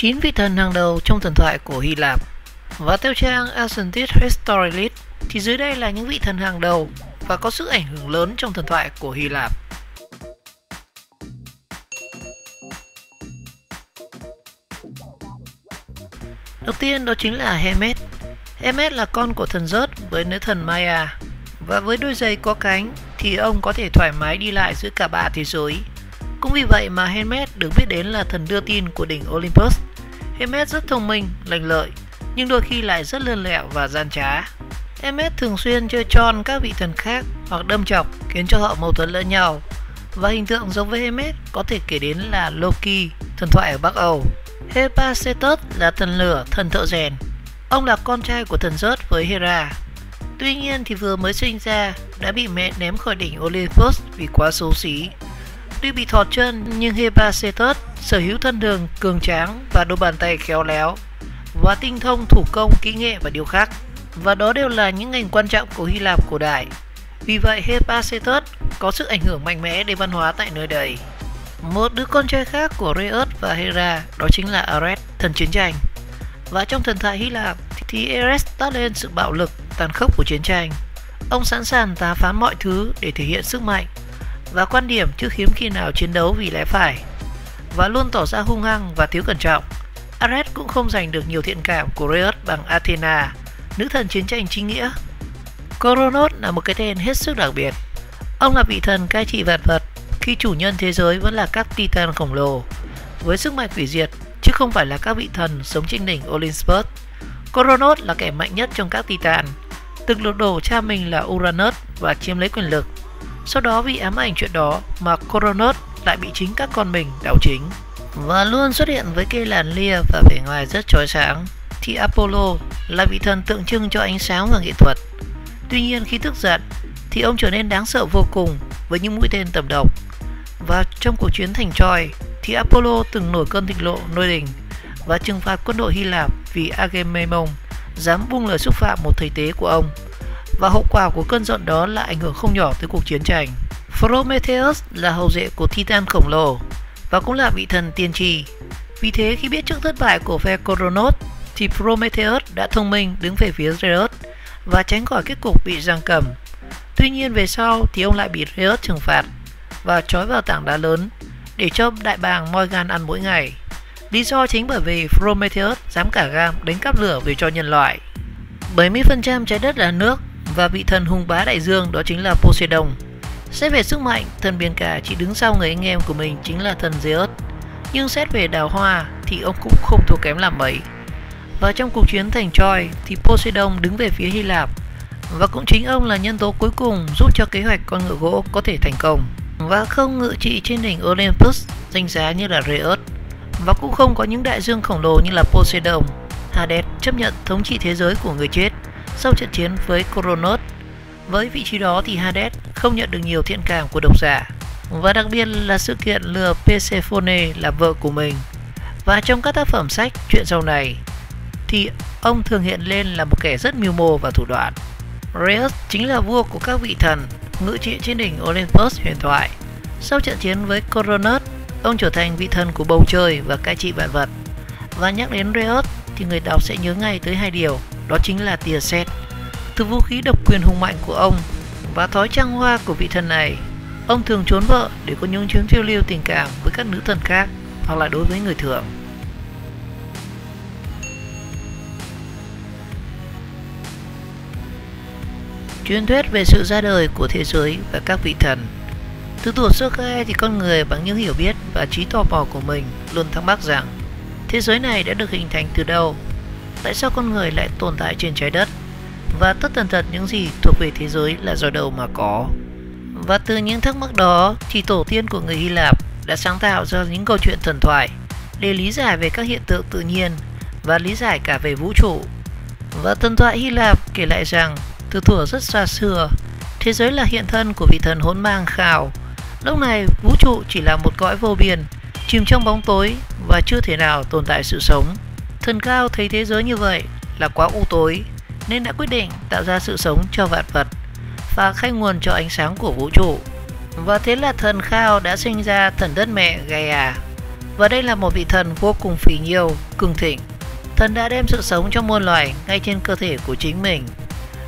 9 vị thần hàng đầu trong thần thoại của Hy Lạp. Và theo trang Ancient History List thì dưới đây là những vị thần hàng đầu và có sức ảnh hưởng lớn trong thần thoại của Hy Lạp. Đầu tiên đó chính là Hermes. Hermes là con của thần Zeus với nữ thần Maya, và với đôi giày có cánh thì ông có thể thoải mái đi lại giữa cả ba thế giới. Cũng vì vậy mà Hermes được biết đến là thần đưa tin của đỉnh Olympus. Hermes rất thông minh, lành lợi, nhưng đôi khi lại rất lươn lẹo và gian trá. Hermes thường xuyên chơi tròn các vị thần khác hoặc đâm chọc khiến cho họ mâu thuẫn lẫn nhau. Và hình tượng giống với Hermes có thể kể đến là Loki, thần thoại ở Bắc Âu. Hephaestus là thần lửa, thần thợ rèn. Ông là con trai của thần Zeus với Hera. Tuy nhiên thì vừa mới sinh ra đã bị mẹ ném khỏi đỉnh Olympus vì quá xấu xí. Tuy bị thọt chân nhưng Hephaestus sở hữu thân hình cường tráng và đôi bàn tay khéo léo và tinh thông thủ công, kỹ nghệ và điêu khắc. Và đó đều là những ngành quan trọng của Hy Lạp cổ đại. Vì vậy Hephaestus có sức ảnh hưởng mạnh mẽ đến văn hóa tại nơi đây. Một đứa con trai khác của Zeus và Hera đó chính là Ares, thần chiến tranh. Và trong thần thoại Hy Lạp thì Ares toát lên sự bạo lực, tàn khốc của chiến tranh. Ông sẵn sàng tá phán mọi thứ để thể hiện sức mạnh và quan điểm chứ hiếm khi nào chiến đấu vì lẽ phải, và luôn tỏ ra hung hăng và thiếu cẩn trọng. Ares cũng không giành được nhiều thiện cảm của Zeus bằng Athena, nữ thần chiến tranh chính nghĩa. Kronos là một cái tên hết sức đặc biệt. Ông là vị thần cai trị vạn vật khi chủ nhân thế giới vẫn là các Titan khổng lồ với sức mạnh hủy diệt, chứ không phải là các vị thần sống trên đỉnh Olympus. Kronos là kẻ mạnh nhất trong các Titan, từng lật đổ cha mình là Uranus và chiếm lấy quyền lực. Sau đó vì ám ảnh chuyện đó mà Kronos lại bị chính các con mình đảo chính, và luôn xuất hiện với cây làn lia và vẻ ngoài rất chói sáng. Thì Apollo là vị thần tượng trưng cho ánh sáng và nghệ thuật. Tuy nhiên khi tức giận thì ông trở nên đáng sợ vô cùng với những mũi tên tầm độc. Và trong cuộc chiến thành Troy thì Apollo từng nổi cơn thịnh nộ nơi đình và trừng phạt quân đội Hy Lạp vì Agamemnon dám buông lời xúc phạm một thầy tế của ông. Và hậu quả của cơn giận đó là ảnh hưởng không nhỏ tới cuộc chiến tranh. Prometheus là hậu duệ của Titan khổng lồ và cũng là vị thần tiên tri. Vì thế khi biết trước thất bại của phe Kronos thì Prometheus đã thông minh đứng về phía Zeus và tránh khỏi kết cục bị giam cầm. Tuy nhiên về sau thì ông lại bị Zeus trừng phạt và trói vào tảng đá lớn để cho đại bàng Morgan ăn mỗi ngày. Lý do chính bởi vì Prometheus dám cả gan đánh cắp lửa về cho nhân loại. 70% trái đất là nước và vị thần hùng bá đại dương đó chính là Poseidon. Xét về sức mạnh, thần biển cả chỉ đứng sau người anh em của mình chính là thần Zeus. Nhưng xét về đào hoa thì ông cũng không thua kém làm mấy. Và trong cuộc chiến thành Troy thì Poseidon đứng về phía Hy Lạp, và cũng chính ông là nhân tố cuối cùng giúp cho kế hoạch con ngựa gỗ có thể thành công. Và không ngự trị trên đỉnh Olympus danh giá như là Zeus, và cũng không có những đại dương khổng lồ như là Poseidon. Hades chấp nhận thống trị thế giới của người chết sau trận chiến với Kronos. Với vị trí đó thì Hades không nhận được nhiều thiện cảm của độc giả, và đặc biệt là sự kiện lừa Persephone là vợ của mình. Và trong các tác phẩm sách chuyện sau này thì ông thường hiện lên là một kẻ rất mưu mô và thủ đoạn. Zeus chính là vua của các vị thần, ngự trị trên đỉnh Olympus huyền thoại. Sau trận chiến với Kronos, ông trở thành vị thần của bầu trời và cai trị vạn vật. Và nhắc đến Zeus thì người đọc sẽ nhớ ngay tới hai điều, đó chính là tia sét. Từ vũ khí độc quyền hùng mạnh của ông và thói trăng hoa của vị thần này, ông thường trốn vợ để có những chuyến phiêu lưu tình cảm với các nữ thần khác hoặc là đối với người thường. Truyền thuyết về sự ra đời của thế giới và các vị thần. Từ thuở sơ khai thì con người bằng những hiểu biết và trí tò mò của mình luôn thắc mắc rằng thế giới này đã được hình thành từ đâu? Tại sao con người lại tồn tại trên trái đất? Và tất tần tật những gì thuộc về thế giới là do đâu mà có? Và từ những thắc mắc đó thì tổ tiên của người Hy Lạp đã sáng tạo ra những câu chuyện thần thoại để lý giải về các hiện tượng tự nhiên và lý giải cả về vũ trụ. Và thần thoại Hy Lạp kể lại rằng từ thuở rất xa xưa, thế giới là hiện thân của vị thần hỗn mang Khao. Lúc này vũ trụ chỉ là một cõi vô biên, chìm trong bóng tối và chưa thể nào tồn tại sự sống. Thần Khao thấy thế giới như vậy là quá u tối nên đã quyết định tạo ra sự sống cho vạn vật và khai nguồn cho ánh sáng của vũ trụ. Và thế là thần Khao đã sinh ra thần đất mẹ Gaia. Và đây là một vị thần vô cùng phì nhiêu, cường thịnh. Thần đã đem sự sống cho muôn loài ngay trên cơ thể của chính mình.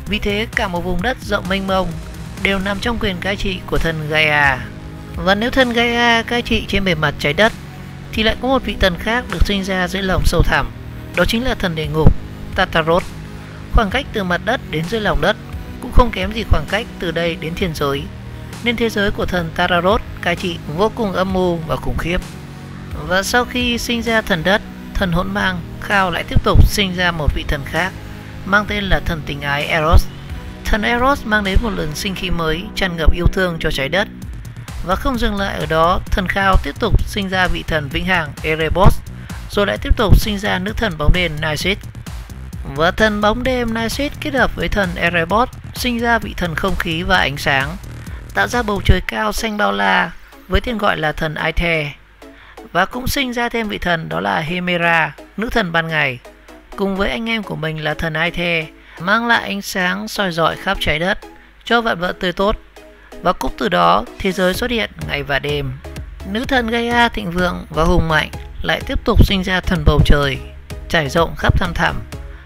Vì thế cả một vùng đất rộng mênh mông đều nằm trong quyền cai trị của thần Gaia. Và nếu thần Gaia cai trị trên bề mặt trái đất thì lại có một vị thần khác được sinh ra dưới lòng sâu thẳm. Đó chính là thần địa ngục Tartaros. Khoảng cách từ mặt đất đến dưới lòng đất cũng không kém gì khoảng cách từ đây đến thiên giới, nên thế giới của thần Tartaros cai trị vô cùng âm mưu và khủng khiếp. Và sau khi sinh ra thần đất, thần hỗn mang Khao lại tiếp tục sinh ra một vị thần khác mang tên là thần tình ái Eros. Thần Eros mang đến một lần sinh khí mới tràn ngập yêu thương cho trái đất. Và không dừng lại ở đó, thần Khao tiếp tục sinh ra vị thần vĩnh hằng Erebos, rồi lại tiếp tục sinh ra nữ thần bóng đêm Nysis. Và thần bóng đêm Nysis kết hợp với thần Erebos sinh ra vị thần không khí và ánh sáng, tạo ra bầu trời cao xanh bao la với tên gọi là thần Aether. Và cũng sinh ra thêm vị thần đó là Hemera, nữ thần ban ngày, cùng với anh em của mình là thần Aether, mang lại ánh sáng soi rọi khắp trái đất cho vạn vật tươi tốt. Và cũng từ đó thế giới xuất hiện ngày và đêm. Nữ thần Gaia thịnh vượng và hùng mạnh lại tiếp tục sinh ra thần bầu trời trải rộng khắp thăm thẳm,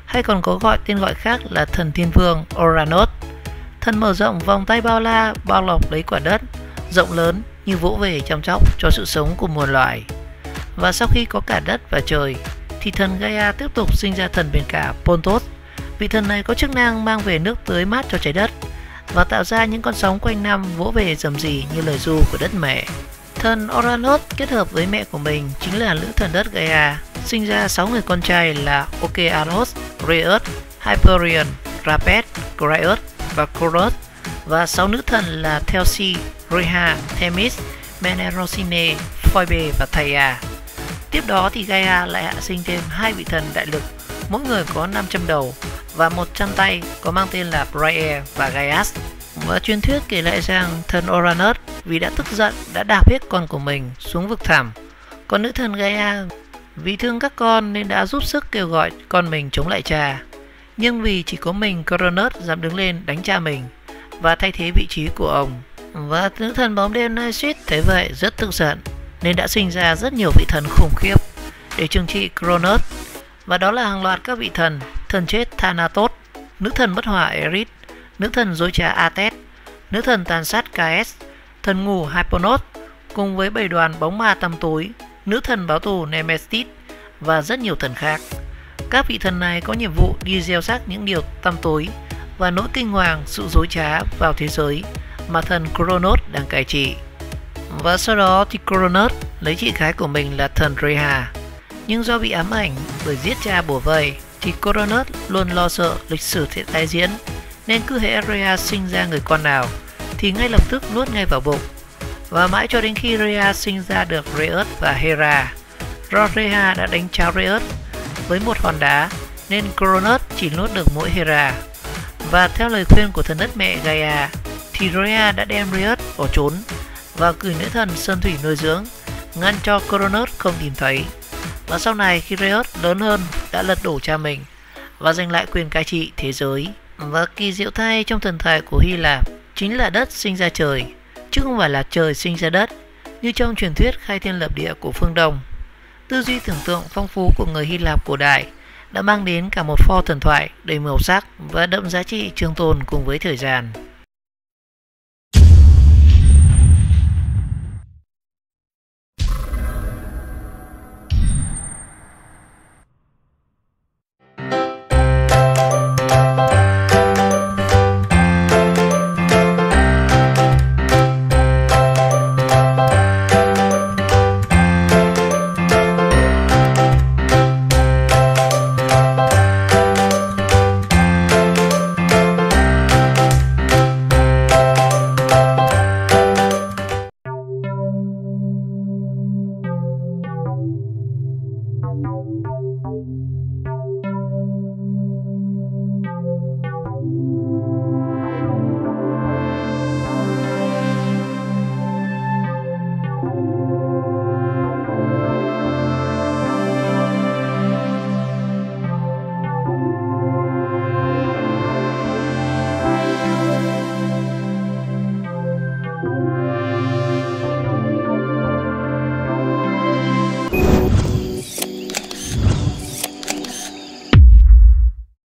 hay còn có tên gọi khác là thần thiên vương Uranus. Thần mở rộng vòng tay bao la bao bọc lấy quả đất rộng lớn như vỗ về chăm sóc cho sự sống của muôn loài. Và sau khi có cả đất và trời thì thần Gaia tiếp tục sinh ra thần biển cả Pontos. Vị thần này có chức năng mang về nước tưới mát cho trái đất và tạo ra những con sóng quanh năm vỗ về rầm rì như lời ru của đất mẹ. Thần Uranus kết hợp với mẹ của mình chính là nữ thần đất Gaia, sinh ra 6 người con trai là Okeanos, Rheus, Hyperion, Rapet, Cryus và Chorus, và 6 nữ thần là Telsi, Rhea, Themis, Menerosine, Phoebe và Theia. Tiếp đó thì Gaia lại hạ sinh thêm 2 vị thần đại lực, mỗi người có 500 đầu và 100 tay, có mang tên là Briae và Gaias. Và truyền thuyết kể lại rằng thần Uranus vì đã tức giận đã đạp hết con của mình xuống vực thẳm. Còn nữ thần Gaia vì thương các con nên đã giúp sức kêu gọi con mình chống lại cha. Nhưng vì chỉ có mình Cronus dám đứng lên đánh cha mình và thay thế vị trí của ông. Và nữ thần bóng đêm Nysis thấy vậy rất tức giận nên đã sinh ra rất nhiều vị thần khủng khiếp để trừng trị Cronus. Và đó là hàng loạt các vị thần: thần chết Thanatos, nữ thần bất hỏa Eris, nữ thần dối trá Athes, nữ thần tàn sát Caes, thần ngủ Hypnos, cùng với bầy đoàn bóng ma tăm tối, nữ thần báo thù Nemesis và rất nhiều thần khác. Các vị thần này có nhiệm vụ đi gieo rắc những điều tăm tối và nỗi kinh hoàng, sự dối trá vào thế giới mà thần Cronus đang cai trị. Và sau đó thì Cronus lấy chị gái của mình là thần Rhea. Nhưng do bị ám ảnh bởi giết cha bủa vây thì Cronus luôn lo sợ lịch sử sẽ tái diễn, nên cứ hễ Rhea sinh ra người con nào thì ngay lập tức nuốt ngay vào bụng. Và mãi cho đến khi Rhea sinh ra được Rheus và Hera. Do Rhea đã đánh tráo Rheus với một hòn đá nên Cronus chỉ nuốt được mỗi Hera. Và theo lời khuyên của thần đất mẹ Gaia thì Rhea đã đem Rheus bỏ trốn và gửi nữ thần sơn thủy nuôi dưỡng, ngăn cho Cronus không tìm thấy. Và sau này khi Rheus lớn hơn đã lật đổ cha mình và giành lại quyền cai trị thế giới. Và kỳ diệu thay, trong thần thoại của Hy Lạp chính là đất sinh ra trời, chứ không phải là trời sinh ra đất như trong truyền thuyết khai thiên lập địa của phương Đông. Tư duy tưởng tượng phong phú của người Hy Lạp cổ đại đã mang đến cả một pho thần thoại đầy màu sắc và đậm giá trị trường tồn cùng với thời gian.